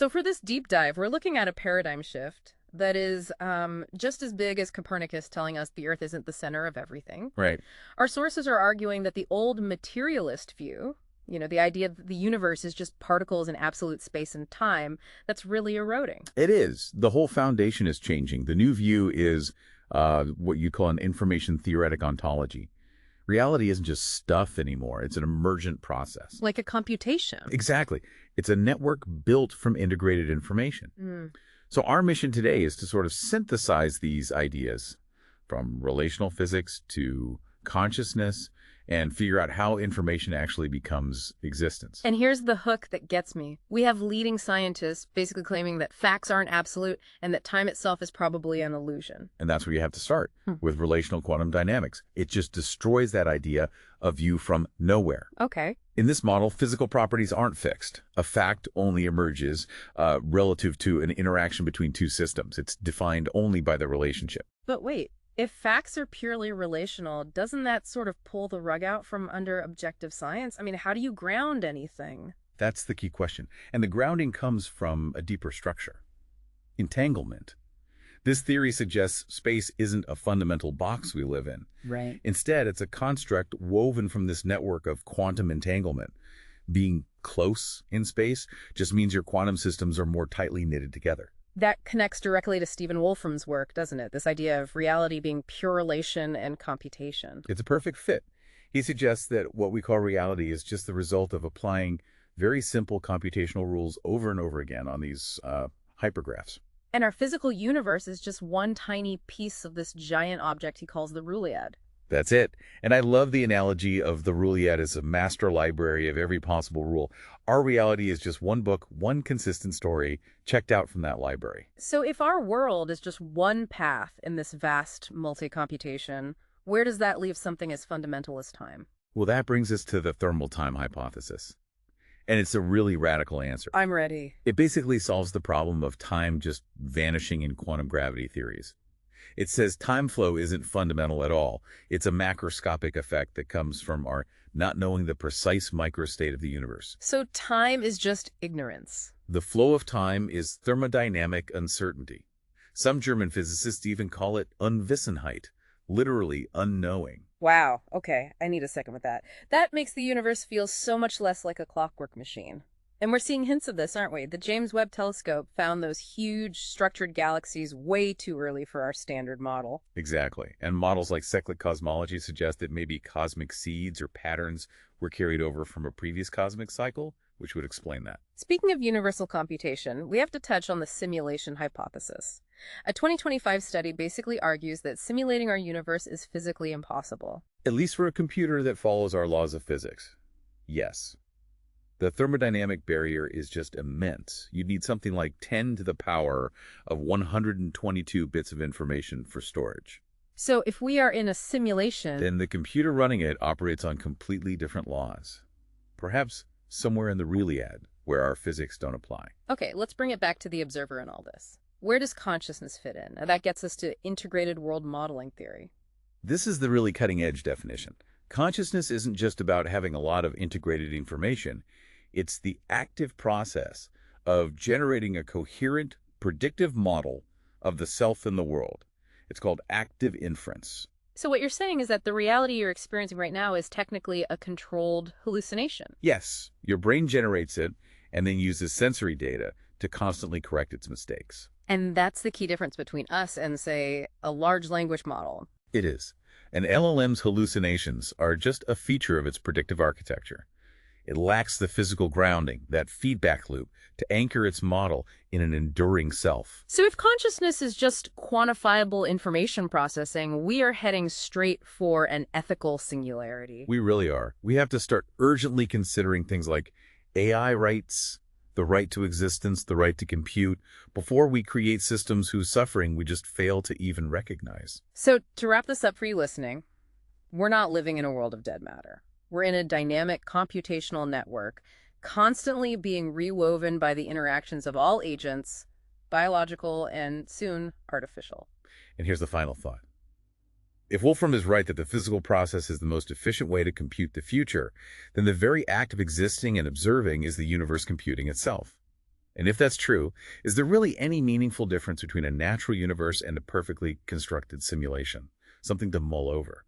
So for this deep dive, we're looking at a paradigm shift that is just as big as Copernicus telling us the Earth isn't the center of everything. Right. Our sources are arguing that the old materialist view, the idea that the universe is just particles in absolute space and time, that's really eroding. It is. The whole foundation is changing. The new view is what you call an information theoretic ontology. Reality isn't just stuff anymore. It's an emergent process. Like a computation. Exactly. It's a network built from integrated information. So our mission today is to sort of synthesize these ideas from relational physics to consciousness and figure out how information actually becomes existence. And here's the hook that gets me. We have leading scientists basically claiming that facts aren't absolute and that time itself is probably an illusion. And that's where you have to start with relational quantum dynamics. It just destroys that idea of you from nowhere. Okay. In this model, physical properties aren't fixed. A fact only emerges relative to an interaction between two systems. It's defined only by the relationship. But wait. If facts are purely relational, doesn't that sort of pull the rug out from under objective science? I mean, how do you ground anything? That's the key question. And the grounding comes from a deeper structure. Entanglement. This theory suggests space isn't a fundamental box we live in. Right. Instead, it's a construct woven from this network of quantum entanglement. Being close in space just means your quantum systems are more tightly knitted together. That connects directly to Stephen Wolfram's work, doesn't it? This idea of reality being pure relation and computation. It's a perfect fit. He suggests that what we call reality is just the result of applying very simple computational rules over and over again on these hypergraphs. And our physical universe is just one tiny piece of this giant object he calls the Rouliad. That's it. And I love the analogy of the Rouliad as a master library of every possible rule. Our reality is just one book, one consistent story, checked out from that library. So if our world is just one path in this vast multi-computation, where does that leave something as fundamental as time? Well, that brings us to the thermal time hypothesis. And it's a really radical answer. I'm ready. It basically solves the problem of time just vanishing in quantum gravity theories. It says time flow isn't fundamental at all. It's a macroscopic effect that comes from our not knowing the precise microstate of the universe. So time is just ignorance. The flow of time is thermodynamic uncertainty. Some German physicists even call it Unwissenheit, literally unknowing. Wow. Okay, I need a second with that. That makes the universe feel so much less like a clockwork machine. And we're seeing hints of this, aren't we? The James Webb Telescope found those huge structured galaxies way too early for our standard model. Exactly. And models like cyclic cosmology suggest that maybe cosmic seeds or patterns were carried over from a previous cosmic cycle, which would explain that. Speaking of universal computation, we have to touch on the simulation hypothesis. A 2025 study basically argues that simulating our universe is physically impossible. At least for a computer that follows our laws of physics. Yes. The thermodynamic barrier is just immense. You'd need something like 10 to the power of 122 bits of information for storage. So if we are in a simulation, then the computer running it operates on completely different laws. Perhaps somewhere in the Rouliad, where our physics don't apply. Okay, let's bring it back to the observer in all this. Where does consciousness fit in? And that gets us to integrated world modeling theory. This is the really cutting-edge definition. Consciousness isn't just about having a lot of integrated information. It's the active process of generating a coherent, predictive model of the self in the world. It's called active inference. So what you're saying is that the reality you're experiencing right now is technically a controlled hallucination. Yes, your brain generates it and then uses sensory data to constantly correct its mistakes. And that's the key difference between us and, say, a large language model. It is. An LLM's hallucinations are just a feature of its predictive architecture. It lacks the physical grounding, that feedback loop, to anchor its model in an enduring self. So if consciousness is just quantifiable information processing, we are heading straight for an ethical singularity. We really are. We have to start urgently considering things like AI rights, the right to existence, the right to compute, before we create systems whose suffering we just fail to even recognize. So to wrap this up for you listening, we're not living in a world of dead matter. We're in a dynamic computational network, constantly being rewoven by the interactions of all agents, biological and soon artificial. And here's the final thought. If Wolfram is right that the physical process is the most efficient way to compute the future, then the very act of existing and observing is the universe computing itself. And if that's true, is there really any meaningful difference between a natural universe and a perfectly constructed simulation? Something to mull over.